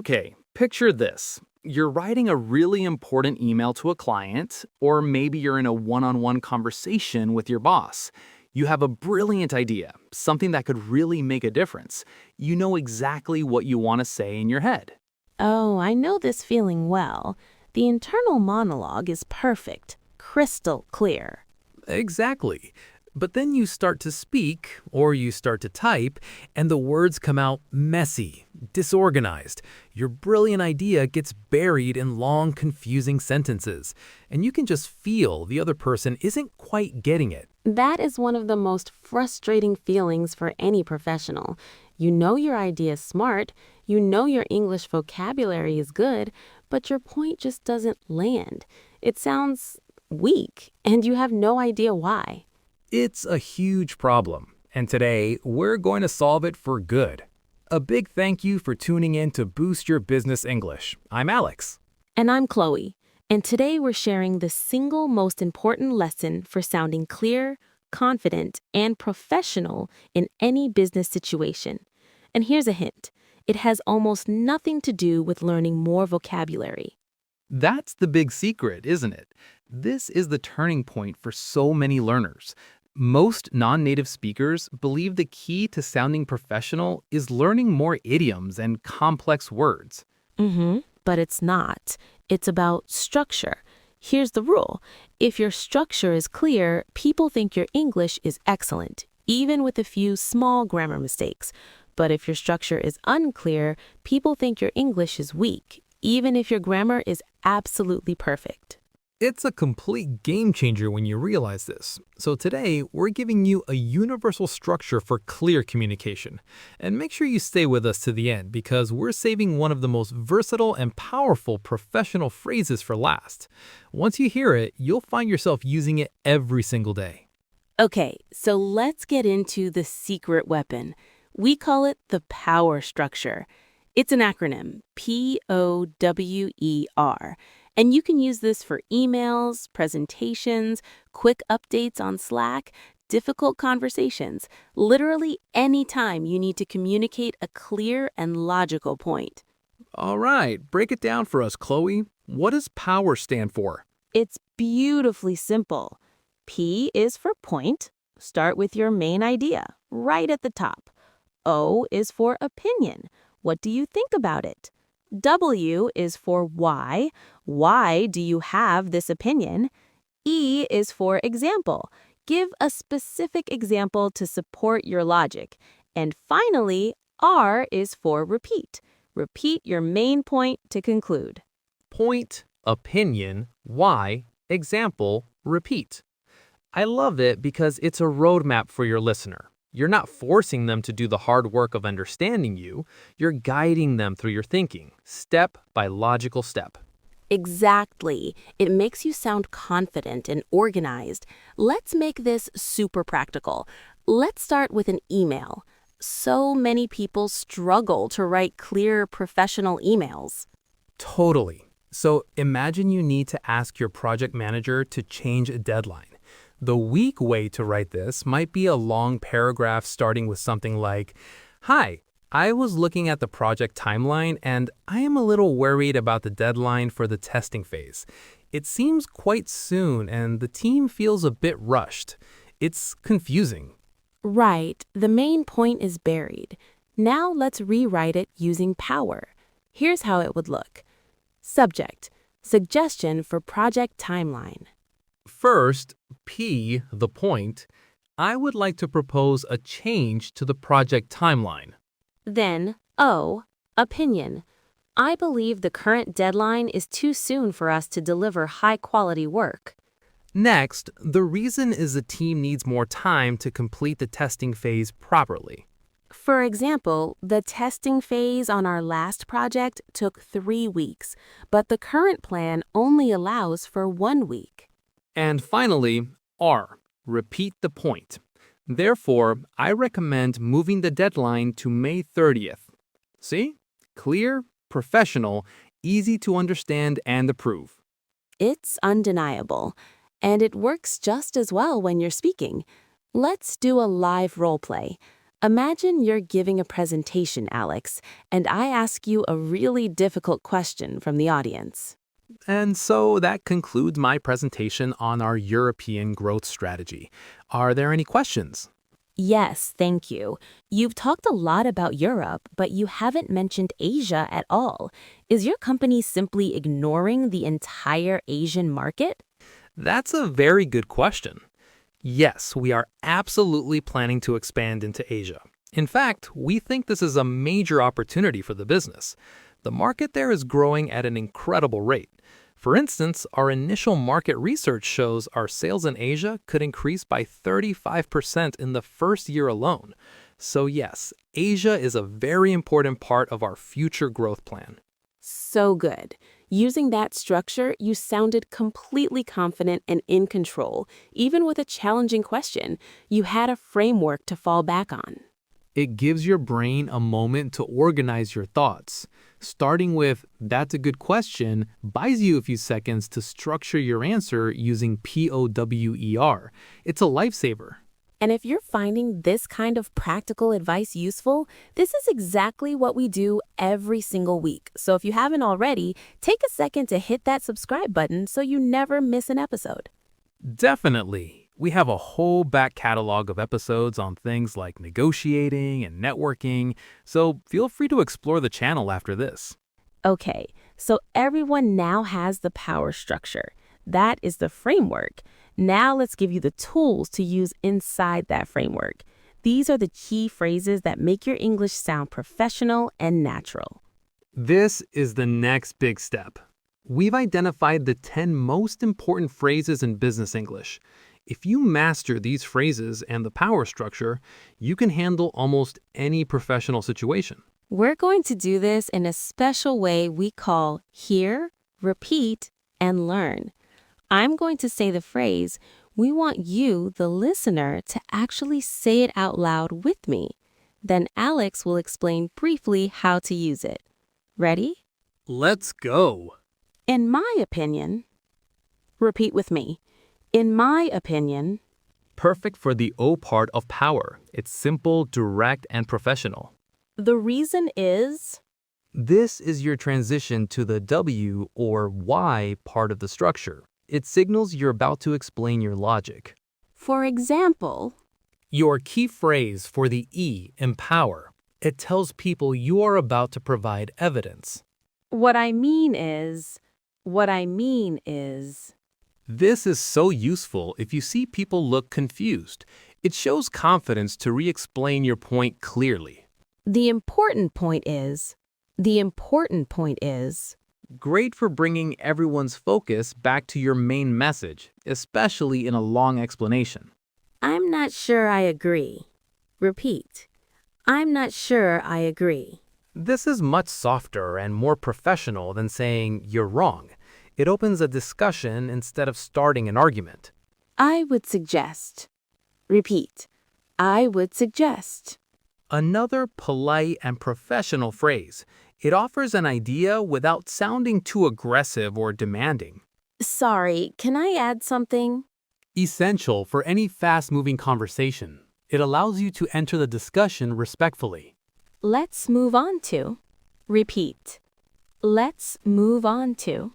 Okay, picture this. You're writing a really important email to a client, or maybe you're in a one-on-one conversation with your boss. You have a brilliant idea, something that could really make a difference. You know exactly what you want to say in your head. Oh, I know this feeling well. The internal monologue is perfect, crystal clear. Exactly. But then you start to speak, or you start to type, and the words come out messy, disorganized. Your brilliant idea gets buried in long, confusing sentences, and you can just feel the other person isn't quite getting it. That is one of the most frustrating feelings for any professional. You know your idea is smart, you know your English vocabulary is good, but your point just doesn't land. It sounds weak, and you have no idea why. It's a huge problem, and today we're going to solve it for good. A big thank you for tuning in to Boost Your Business English. I'm Alex. And I'm Chloe, and today we're sharing the single most important lesson for sounding clear, confident, and professional in any business situation. And here's a hint. It has almost nothing to do with learning more vocabulary. That's the big secret, isn't it? This is the turning point for so many learners. Most non-native speakers believe the key to sounding professional is learning more idioms and complex words. But it's not. It's about structure. Here's the rule. If your structure is clear, people think your English is excellent, even with a few small grammar mistakes. But if your structure is unclear, people think your English is weak, even if your grammar is absolutely perfect. It's a complete game changer when you realize this. So today, we're giving you a universal structure for clear communication. And make sure you stay with us to the end because we're saving one of the most versatile and powerful professional phrases for last. Once you hear it, you'll find yourself using it every single day. Okay, so let's get into the secret weapon. We call it the power structure. It's an acronym, POWER. And you can use this for emails, presentations, quick updates on Slack, difficult conversations, literally any time you need to communicate a clear and logical point. All right, break it down for us, Chloe. What does POWER stand for? It's beautifully simple. P is for point. Start with your main idea, right at the top. O is for opinion. What do you think about it? W is for why. Why do you have this opinion? E is for example. Give a specific example to support your logic. And finally, R is for repeat. Repeat your main point to conclude. Point, opinion, why, example, repeat. I love it because it's a roadmap for your listener. You're not forcing them to do the hard work of understanding you. You're guiding them through your thinking, step by logical step. Exactly. It makes you sound confident and organized. Let's make this super practical. Let's start with an email. So many people struggle to write clear, professional emails. Totally. So imagine you need to ask your project manager to change a deadline. The weak way to write this might be a long paragraph starting with something like, "Hi, I was looking at the project timeline and I am a little worried about the deadline for the testing phase. It seems quite soon and the team feels a bit rushed. It's confusing." Right, the main point is buried. Now let's rewrite it using power. Here's how it would look. Subject, suggestion for project timeline. First, P, the point, I would like to propose a change to the project timeline. Then, O, opinion. I believe the current deadline is too soon for us to deliver high-quality work. Next, the reason is the team needs more time to complete the testing phase properly. For example, the testing phase on our last project took 3 weeks, but the current plan only allows for 1 week. And finally, R, repeat the point. Therefore, I recommend moving the deadline to May 30th. See? Clear, professional, easy to understand and approve. It's undeniable, and it works just as well when you're speaking. Let's do a live role play. Imagine you're giving a presentation, Alex, and I ask you a really difficult question from the audience. And so that concludes my presentation on our European growth strategy. Are there any questions? Yes, thank you. You've talked a lot about Europe, but you haven't mentioned Asia at all. Is your company simply ignoring the entire Asian market? That's a very good question. Yes, we are absolutely planning to expand into Asia. In fact, we think this is a major opportunity for the business. The market there is growing at an incredible rate. For instance, our initial market research shows our sales in Asia could increase by 35% in the first year alone. So yes, Asia is a very important part of our future growth plan. So good. Using that structure, you sounded completely confident and in control. Even with a challenging question, you had a framework to fall back on. It gives your brain a moment to organize your thoughts. Starting with, "That's a good question," buys you a few seconds to structure your answer using POWER. It's a lifesaver. And if you're finding this kind of practical advice useful, this is exactly what we do every single week. So if you haven't already, take a second to hit that subscribe button so you never miss an episode. Definitely. We have a whole back catalog of episodes on things like negotiating and networking, so feel free to explore the channel after this. Okay, so everyone now has the power structure. That is the framework. Now let's give you the tools to use inside that framework. These are the key phrases that make your English sound professional and natural. This is the next big step. We've identified the 10 most important phrases in business English. If you master these phrases and the power structure, you can handle almost any professional situation. We're going to do this in a special way we call hear, repeat, and learn. I'm going to say the phrase. We want you, the listener, to actually say it out loud with me. Then Alex will explain briefly how to use it. Ready? Let's go. In my opinion. Repeat with me. In my opinion. Perfect for the O part of power. It's simple, direct, and professional. The reason is. This is your transition to the W or Y part of the structure. It signals you're about to explain your logic. For example. Your key phrase for the E, empower. It tells people you are about to provide evidence. What I mean is. This is so useful if you see people look confused. It shows confidence to re-explain your point clearly. The important point is. Great for bringing everyone's focus back to your main message, especially in a long explanation. I'm not sure I agree. Repeat. I'm not sure I agree. This is much softer and more professional than saying you're wrong. It opens a discussion instead of starting an argument. I would suggest. Repeat. I would suggest. Another polite and professional phrase. It offers an idea without sounding too aggressive or demanding. Sorry, can I add something? Essential for any fast-moving conversation. It allows you to enter the discussion respectfully. Let's move on to. Repeat. Let's move on to.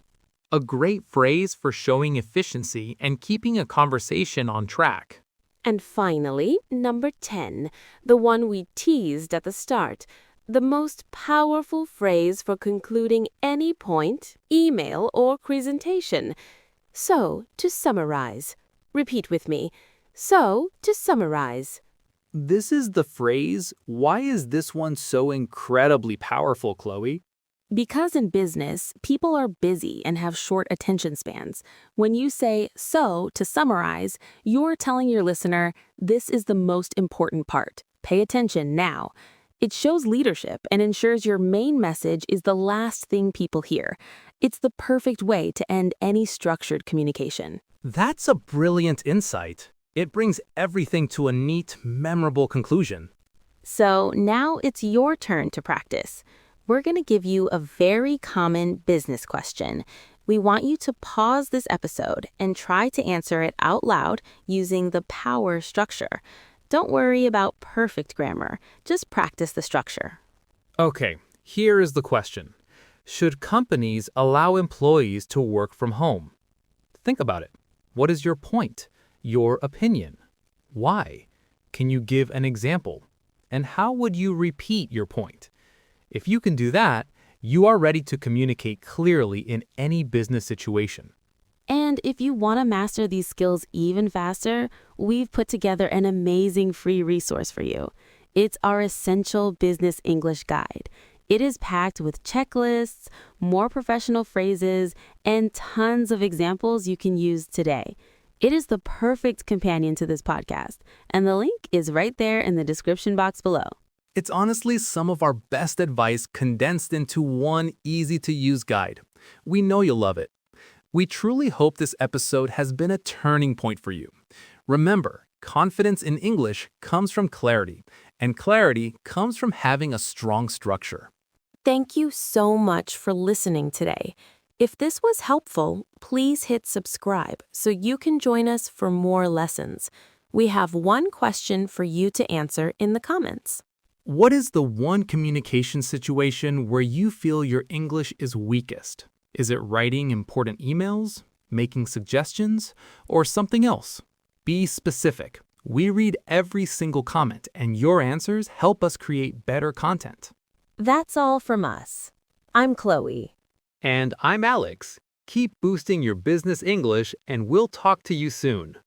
A great phrase for showing efficiency and keeping a conversation on track. And finally, number 10, the one we teased at the start, the most powerful phrase for concluding any point, email, or presentation. So, to summarize. Repeat with me. So, to summarize. This is the phrase, why is this one so incredibly powerful, Chloe? Because in business, people are busy and have short attention spans. When you say so to summarize, you're telling your listener, this is the most important part. Pay attention now. It shows leadership and ensures your main message is the last thing people hear. It's the perfect way to end any structured communication. That's a brilliant insight. It brings everything to a neat, memorable conclusion. So now it's your turn to practice. We're going to give you a very common business question. We want you to pause this episode and try to answer it out loud using the power structure. Don't worry about perfect grammar, just practice the structure. Okay, here is the question. Should companies allow employees to work from home? Think about it. What is your point? Your opinion? Why? Can you give an example? And how would you repeat your point? If you can do that, you are ready to communicate clearly in any business situation. And if you want to master these skills even faster, we've put together an amazing free resource for you. It's our Essential Business English Guide. It is packed with checklists, more professional phrases, and tons of examples you can use today. It is the perfect companion to this podcast, and the link is right there in the description box below. It's honestly some of our best advice condensed into one easy-to-use guide. We know you'll love it. We truly hope this episode has been a turning point for you. Remember, confidence in English comes from clarity, and clarity comes from having a strong structure. Thank you so much for listening today. If this was helpful, please hit subscribe so you can join us for more lessons. We have one question for you to answer in the comments. What is the one communication situation where you feel your English is weakest? Is it writing important emails, making suggestions, or something else? Be specific. We read every single comment, and your answers help us create better content. That's all from us. I'm Chloe. And I'm Alex. Keep boosting your business English, and we'll talk to you soon.